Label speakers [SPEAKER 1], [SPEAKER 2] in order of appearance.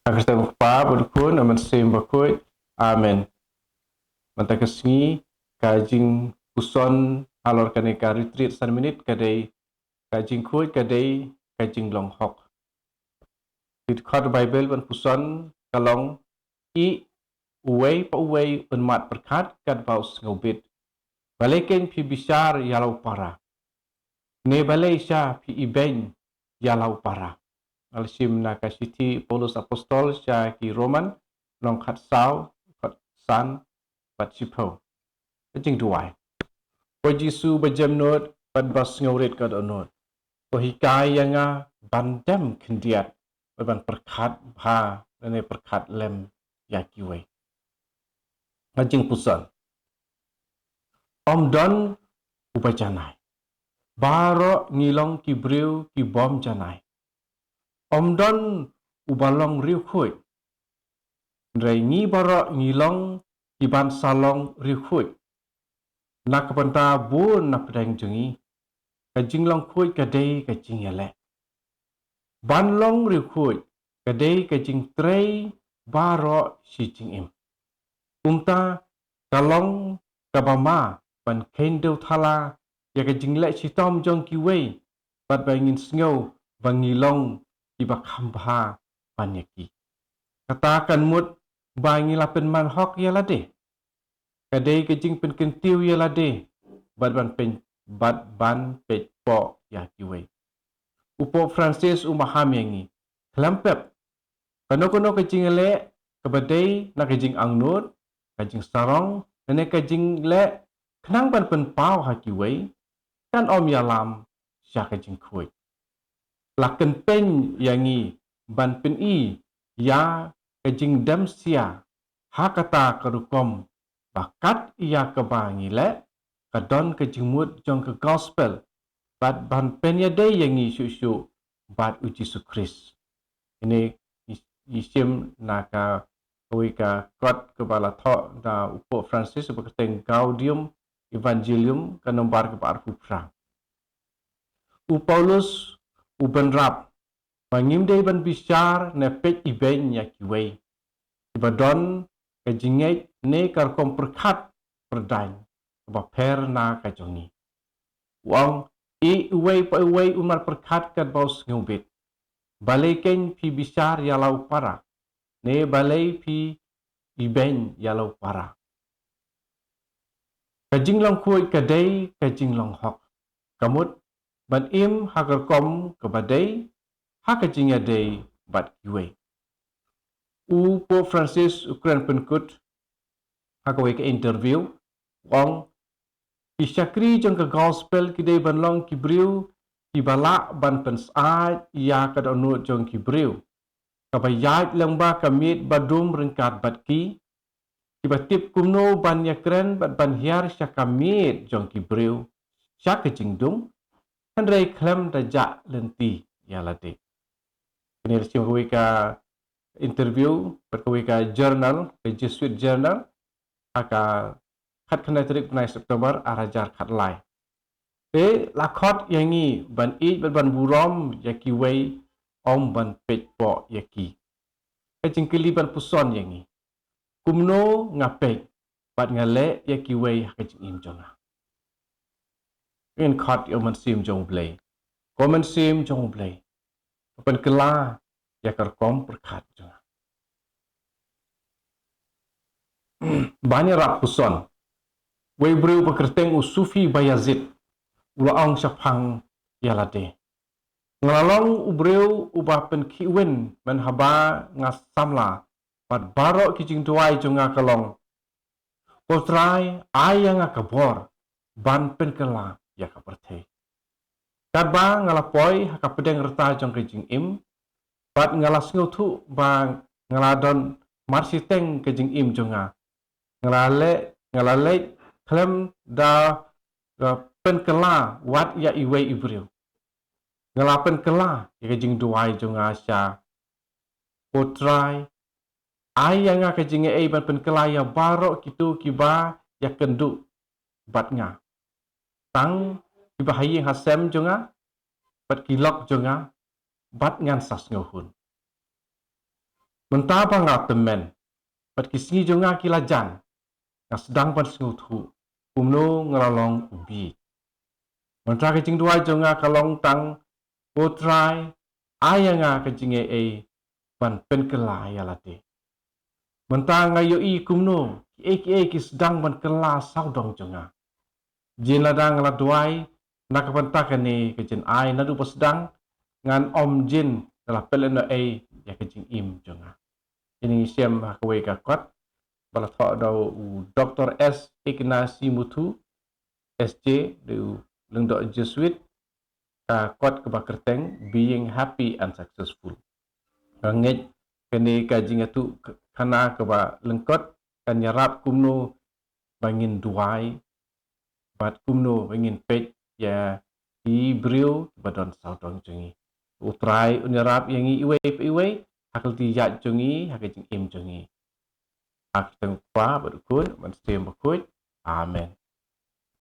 [SPEAKER 1] Kristen pa berkun aman sim bakut. Amen. Manta kesengi kajing puson alor kane ka retreat 1 minit kadai kajing kuit kadai kajing long hok. Di khot Bible ban puson kalong i uwei pa uwei unmat berkat kad baus ngobit. Balikin pi bisar yalau para. Ne balai sya pi ibeng yalau para. Alsim na kasiti Paulus apostol sya ki Roman long khat sau khat san pat sipo. Kajing duai. Ko Jisu bajamnot pat bas ngaurit kad onot. Ko hikai yanga bandam kendiat ban perkat bha ne perkat lem yakiwe. Kajing pusan. Om don ubajanai. Baro ngilong kibriu ki bom janai. Om don ubalong riu khuy. Rai ngi baro ngilong ki ban salong riu khuy. Nak penta bun na pedang jengi. Kajing long khuy kadai kajing yale. Ban long riu khuy kadai kajing trei baro si jing im. Umta kalong kabama ban kendo thala ya kajing le si tom jong ki wei. Bat bangin sngau bangilong ki bakhambha banyaki. Katakan mut bangi lapen man hok ya lade. Kadai kajing pen kentiu ya lade. Bat ban pej po ya kiwe. Upo Francis umaham yangi. Kelampep. Kano kajing le kebadai na kajing angnut. Kajing sarong. Nene kajing le kenang ban pen pau ha kiwe. Kan om yalam sya kajing kuit. Laken pen yangi ban pen i ya kajing dam sia hakata kerukom bakat ia kebangi le kadon kajing mut jong ke gospel bat ban pen ya day yangi syuk bat uji Kris. Ini isim naka wika kot kebala thok da upo Francis sebagai Gaudium Evangelium kanombar ke parfu prang. Paulus uben rap pangimdei ban bisyar ne pej iben ya kiwei. Ibadon kajingai ne karkom perkat perdain ba per na kajongi. Wang i uwei pa uwei umar perkat kat baus ngubit. Balai ken pi bisyar yalau para. Ne balai pi iben yalau para. Kajing long kuit kadai kajing long hok. Kamut ban im hakar kom kebadai hakajing yadai bat kiwe. Po Francis Ukraine penkut hakawe ke interview wong isyakri jong ke gospel kidai ban long kibriu kibala ban pensait ya kadonu jong kibriu kabayat lengba kamit badum rengkat batki kibatip kumno ban yakren ban hiar syakamit jong kibriu syakajingdung Andrei klem dajak lenti ya lade. Ini resim ka interview ka journal, ke Jesuit journal, aka khat kena terik penai September arajar khat lai. Lakot yangi ban ban burom yaki wei om ban pej po yaki. Kajingkili ban puson yangi. Kumno ngapej bat ngale yaki wei kajing im jonga. In khot yo man sim jong blay. Komen sim jong blay. Pen kela ya kerkom perkat jonga. Banyak rap puson. Wei breu bekerteng usufi bayazid. Ulaong syapang yalade. Ngalalong ubreu ubah pen kiwen menhaba ngasamla. Pat barok kijing tuai jonga kalong. Potrai ayang akabor. Ban pen kela ya kapertei. Kadba ngalapoi hakapedeng reta jong kijing im. Pat ngalas ngutu bang ngaladon marsiteng kijing im jonga. Ngalale klem da pen kela wat ya iwe ibriu. Ngalapen kela ya kijing duai jonga sya. Potrai ayang kijing e ban pen kela ya barok kitu kiba ya kendu bat nga. Tang kiba hayi hasem jonga bat kilok jonga bat ngan sas ngohun. Mentapa ngak temen, pat kisngi jonga kilajan, nga sedang pan sengutu, kumno ngelalong ubi. Mentara kecing dua jonga kalong tang, potrai, ayanga kecing pan penkela yalate. Mentara ngayo i kumno, ki sedang pan kela saudong jonga. Jin ladang laduai, nakapantakan ni kecing ai nadu sedang, ngan om jin telah peleno ya kecing im jonga. Ini siam hakwe kakot, bala thok dau Dr. S. Ignasi Mutu, SJ, du lengdok Jesuit, kot kebakerteng, being happy and successful. Rangit, kini kajing itu kana keba lengkot, kan nyarap kumno bangin duai, bat kumno bangin pet, ya i brio, badon saudong jengi. Utrai unyarap yang iwe, hakal tijak jengi, hakal jing im jengi. Aku tengok berukun, menstim berkut. Amen.